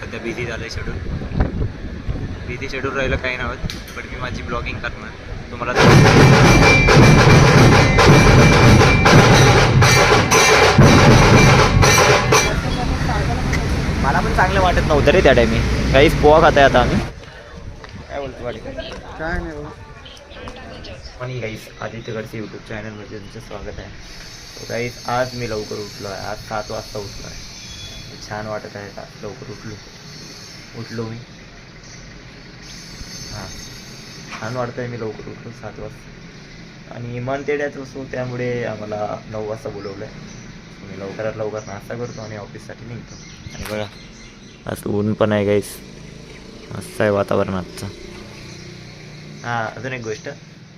सध्या बिझी झालं आहे शेड्यूल. बिझी शेड्यूल राहिलं काही नव्हत, पण मी माझी ब्लॉगिंग करणार तुम्हाला. मला पण चांगलं वाटत नव्हतं रे त्या टायमी. काहीच पोहा खाताय आता आम्ही. काय बोलतो वाटी? काय नाही पण गाईस आदित्यगडचे यूट्यूब चॅनलमध्ये तुमचं स्वागत आहे. तो गाईस आज मी लवकर उठलो आहे. आज 7 वाजता उठलो आहे. छान वाटत आहे. आज लवकर उठलो मी. हां, छान वाटतं आहे. मी लवकर उठलो 7 वाजता आणि मन तेड्याचं असो, त्यामुळे आम्हाला 9 वाजता बोलवलं आहे. मी लवकरात लवकर नाश्ता करतो आणि ऑफिससाठी निघतो. आणि बघा आज ऊन पण आहे गाईस, मस्त आहे वातावरण आजचं. हां, अजून एक गोष्ट,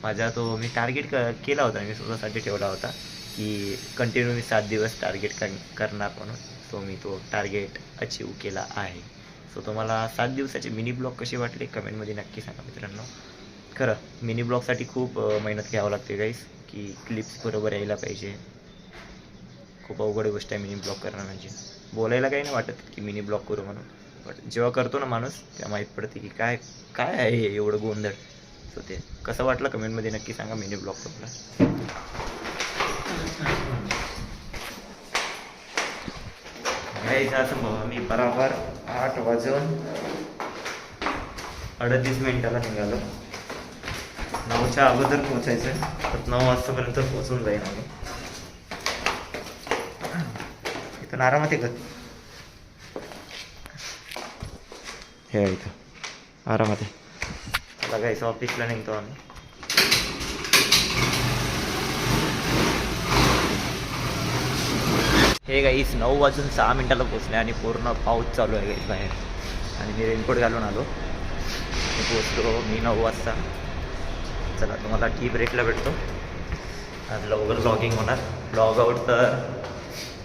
माझा तो मी टार्गेट केला होता, मी स्वतःसाठी ठेवला होता की कंटिन्यू मी 7 दिवस टार्गेट करणार म्हणून. सो मी तो टार्गेट अचीव केला आहे. सो तुम्हाला 7 दिवसाचे मिनी ब्लॉग कसे वाटले कमेंटमध्ये नक्की सांगा मित्रांनो. खरं मिनी ब्लॉगसाठी खूप मेहनत घ्यावं लागते गाईस, की क्लिप्स बरोबर यायला पाहिजे. खूप अवघड गोष्ट आहे मिनी ब्लॉग करणं. म्हणजे बोलायला काही नाही वाटत की मिनी ब्लॉग करू म्हणून, बट जेव्हा करतो ना माणूस तेव्हा माहीत पडते की काय काय आहे हे एवढं गोंधळ. सो ते कसं वाटलं कमेंटमध्ये नक्की सांगा मिनी ब्लॉग तुम्हाला. असं मी बरोबर 8 वाजून 38 मिनिटाला निघालो. 9च्या अगोदर पोचायचं, तर 9 वाजतापर्यंत पोचून जाईन आम्ही. इथून आरामात आहे का? हे इथं आरामात आहे. आता गाईस ऑफिसला निघतो आम्ही. हे गाईस 9 वाजून 6 मिनिटाला पोचले आणि पूर्ण पाऊस चालू आहे गाईस बाहेर. आणि मी रेनकोट घालून आलो आणि पोचलो मी 9 वाजता. चला तुम्हाला टी ब्रेकला भेटतो. आज लवकर ब्लॉगिंग होणार. ब्लॉग आउट तर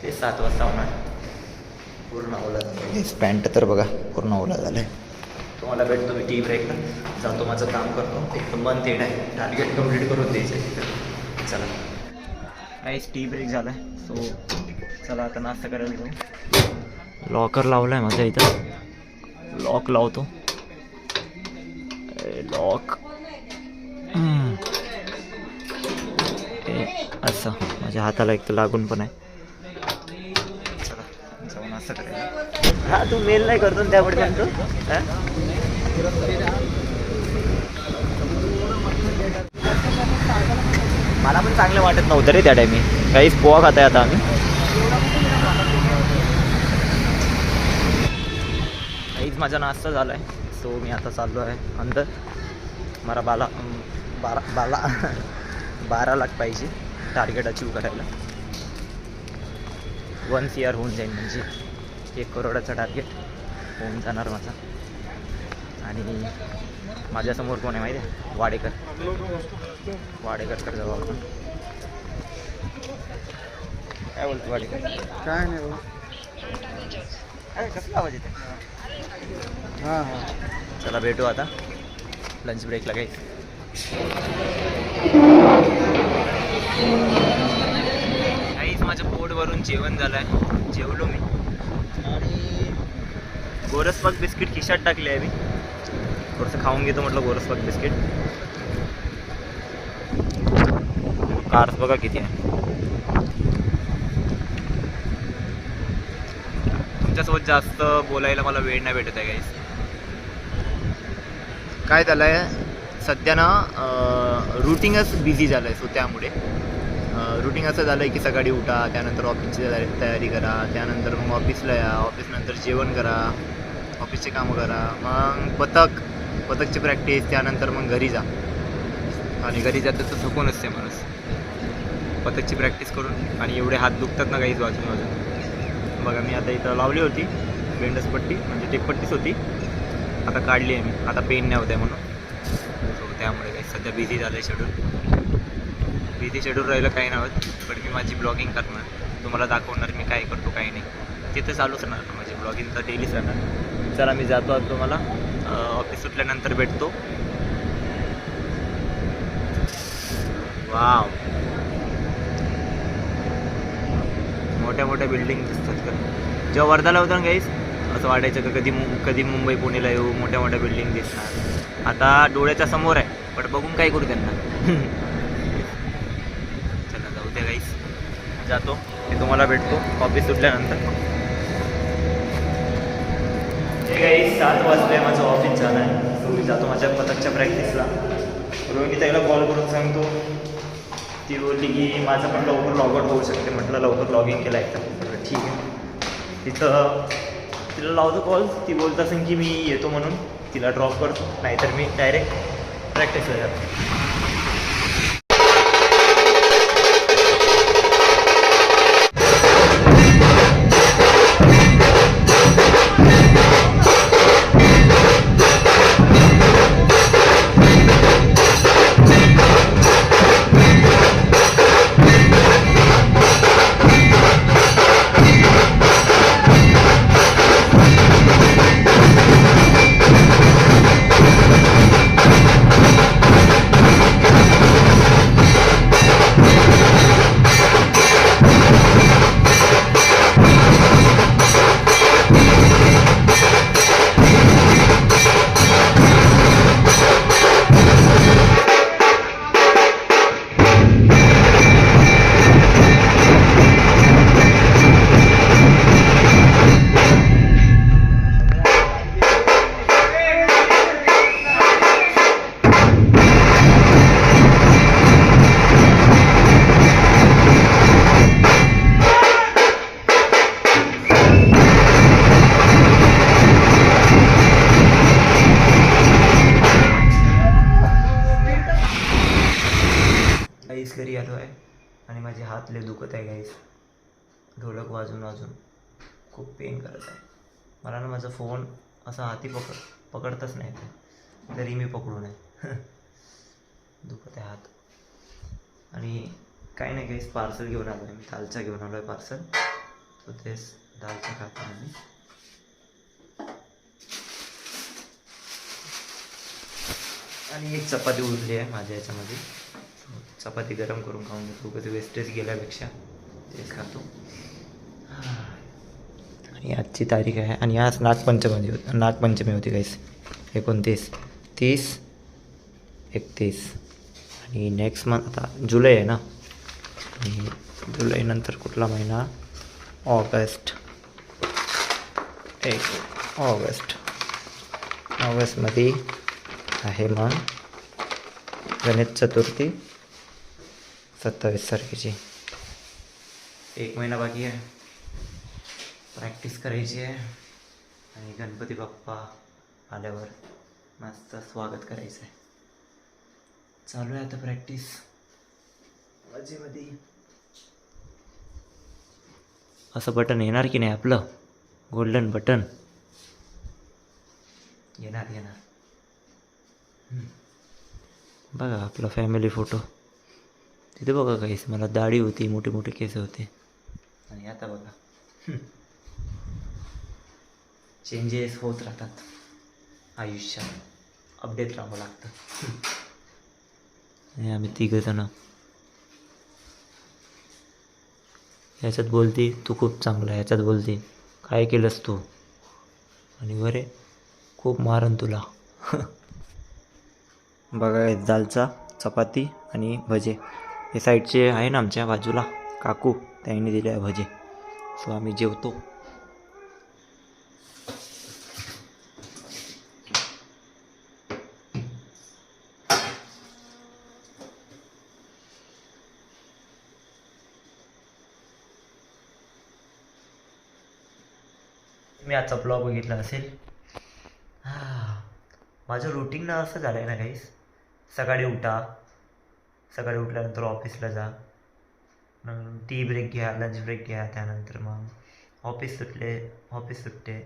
ते 7 वाजता होणार. पूर्ण ओला झालं. पॅन्ट तर बघा पूर्ण ओला झालं आहे. तुम्हाला भेटतो मी टी ब्रेकला. जातो माझं काम करतो. एक मन तेड आहे, टार्गेट कंप्लीट करून द्यायचं आहे. चला काहीच टी ब्रेक झाला आहे. सो चला आता नाश्ता करायला जाऊ. लॉकर लावला आहे माझ्या इथं. लॉक लावतो. लॉक असं माझ्या हाताला एक तर लागून पण आहे. चला जाऊन असं करायला. हा तू मेल नाही करतो त्यामुळे सांगतो. मला पण चांगलं वाटत नव्हतं रे त्या टायमी. काहीच पोहा खाताय आता आम्ही. काहीच माझा नाश्ता झाला आहे. सो मी आता चाललो आहे अंदर. मला 12 लाख पाहिजे टार्गेट अचीव करायला. 1 CR होऊन जाईल, म्हणजे 1 करोडाचा टार्गेट होऊन जाणार माझा. आणि माझ्यासमोर कोण आहे माहिती आहे? वाडेकरकडे जाऊ आपण. काय बोलतो वाडेकर? काय नाही काय कसला आवाज येते? हां हां, चला भेटू आता लंच ब्रेकला. काही काहीच माझ्या पोटवरून जेवण झालं आहे. जेवलो मी आणि गोरसपाक बिस्किट खिशात टाकले आहे मी. थोडंसं खाऊन घेतो म्हटलं गोरसपाक बिस्किट. कार्स बघा किती आहे. तुमच्यासोबत जास्त बोलायला मला वेळ नाही भेटत आहे गाईस. काय झालं आहे सध्या ना, रुटीनच बिझी झालं आहे. सो त्यामुळे रुटीन असं झालं आहे की सकाळी उठा, त्यानंतर ऑफिसची तयारी करा, त्यानंतर मग ऑफिसला या, ऑफिसनंतर जेवण करा, ऑफिसचे कामं करा, मग पथकची प्रॅक्टिस, त्यानंतर मग घरी जा. आणि घरी जातं तर थकून असते माणूस. पथकची प्रॅक्टिस करून आणि एवढे हात दुखतात ना काहीच वाजून. बघा मी आता इथं लावली होती बेंडस पट्टी, म्हणजे टेपपट्टीच होती. आता काढली आहे मी. आता पेन नाही होत आहे म्हणून. सो त्यामुळे काही सध्या बिझी झालं आहे शेड्यूल. बिझी शेड्यूल राहिलं काही नव्हत, पण मी माझी ब्लॉगिंग करणार तुम्हाला दाखवणार मी काय करतो काय नाही. तिथं चालूच राहणार माझी ब्लॉगिंग तर डेलीच राहणार. चला मी जातो आता. तुम्हाला ऑफिस सुटल्यानंतर भेटतो. वाव, मोठ्या मोठ्या बिल्डिंग दिसतात का. जेव्हा वर्धाला होता ना गाईस, असं वाटायचं का कधी मुंबई पुणेला येऊ, मोठ्या मोठ्या बिल्डिंग दिसणार. आता डोळ्याच्या समोर आहे, पण बघून काय करू त्यांना. चला जाऊ द्या गाईस, जातो मी तुम्हाला भेटतो ऑफिस सुटल्यानंतर. हे गाईस 7 वाजले, माझं ऑफिस झालं आहे. सो मी जातो माझ्या पथकच्या प्रॅक्टिसला. रोहिणी ताईला कॉल करून सांगतो. ती बोलली की माझं पण लवकर लॉगआउट होऊ शकते. म्हटलं लवकर लॉग इन केला आहे तर ठीक आहे. तिला लावतो कॉल. ती बोलत असेल की मी येतो म्हणून तिला ड्रॉप करतो, नाहीतर मी डायरेक्ट प्रॅक्टिसला जातो. घरी आलो आहे आणि माझे हात लय दुखत आहे गाईस. ढोलक वाजून वाजून खूप पेन करत आहे मला ना. माझा फोन असा हाती पकडतच नाही ते, तरी मी पकडू नये. दुखत आहे हात. आणि काही नाही गाईस, पार्सल घेऊन आलो आहे मी. दालचा घेऊन आलो आहे पार्सल. तो तेच दालचा खातो आम्ही. आणि एक चपाती उरली आहे माझ्या याच्यामध्ये. चपाती गरम करून खाऊन घेतो, कधी वेस्टेज गेल्यापेक्षा तेच खातो. आणि आजची तारीख आहे आणि आज नागपंचमी होती गाईस. 29, 30, 31 आणि नेक्स्ट मंथ आता जुलै आहे ना. आणि जुलैनंतर कुठला महिना? ऑगस्ट. ऑगस्टमध्ये आहे मग गणेश चतुर्थी 27 तारखेची. 1 महिना बाकी आहे. प्रॅक्टिस करायची आहे आणि गणपती बाप्पा आल्यावर मस्त स्वागत करायचं आहे. चालू आहे आता प्रॅक्टिस मजेमध्ये. असं बटन येणार की नाही आपलं गोल्डन बटन? येणार. बघा आपला फॅमिली फोटो तिथे बघा. काहीच मला दाढी होती, मोठे मोठे केस होते आणि आता बघा. चेंजेस होत राहतात आयुष्यात, अपडेट राहावं लागतं. आणि आम्ही 3 जण. ह्याच्यात बोलते तू खूप चांगला आहे, ह्याच्यात बोलते काय केलंस तू, आणि बरे खूप मारन तुला. बघा दालचा, चपाती आणि भजे. हे साईडचे आहे ना आमच्या बाजूला काकू, त्यांनी दिले आहे भजे. सो आम्ही जेवतो. मी आजचा ब्लॉग बघितला असेल. माझं रुटीन ना असं झालं आहे ना गाईस. सकाळी सकाळी उठल्यानंतर ऑफिसला जा, मग टी ब्रेक घ्या, लंच ब्रेक घ्या, त्यानंतर मग ऑफिस सुटते,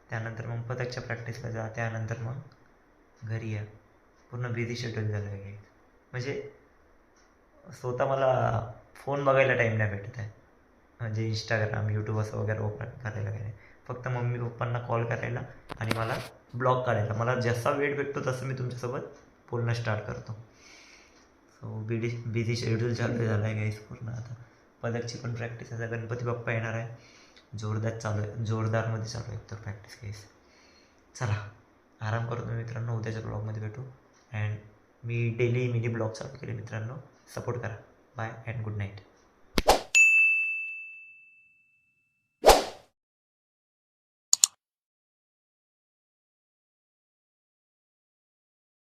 त्यानंतर मग पथकच्या प्रॅक्टिसला जा, त्यानंतर मग घरी या. पूर्ण बिझी शेड्यूल झालं आहे गाईस. म्हणजे स्वतः मला फोन बघायला टाईम नाही भेटत आहे. म्हणजे इंस्टाग्राम, यूट्यूब असं वगैरे ओपन करायला काय नाही. फक्त मम्मी पप्पांना कॉल करायला आणि मला ब्लॉग काढायला. मला जसा वेळ भेटतो तसं मी तुमच्यासोबत बोलणं स्टार्ट करतो. सो बिझी शेड्यूल चालू झालं आहे गाईस पूर्ण. आता पदकची पण प्रॅक्टिस. आता गणपती बाप्पा येणार आहे जोरदारमध्ये चालू आहे तर प्रॅक्टिस केस. चला आराम करतो मित्रांनो, उद्याच्या ब्लॉगमध्ये भेटू. अँड मी डेली मिनी ब्लॉग चालू केले मित्रांनो, सपोर्ट करा. Bye and good night.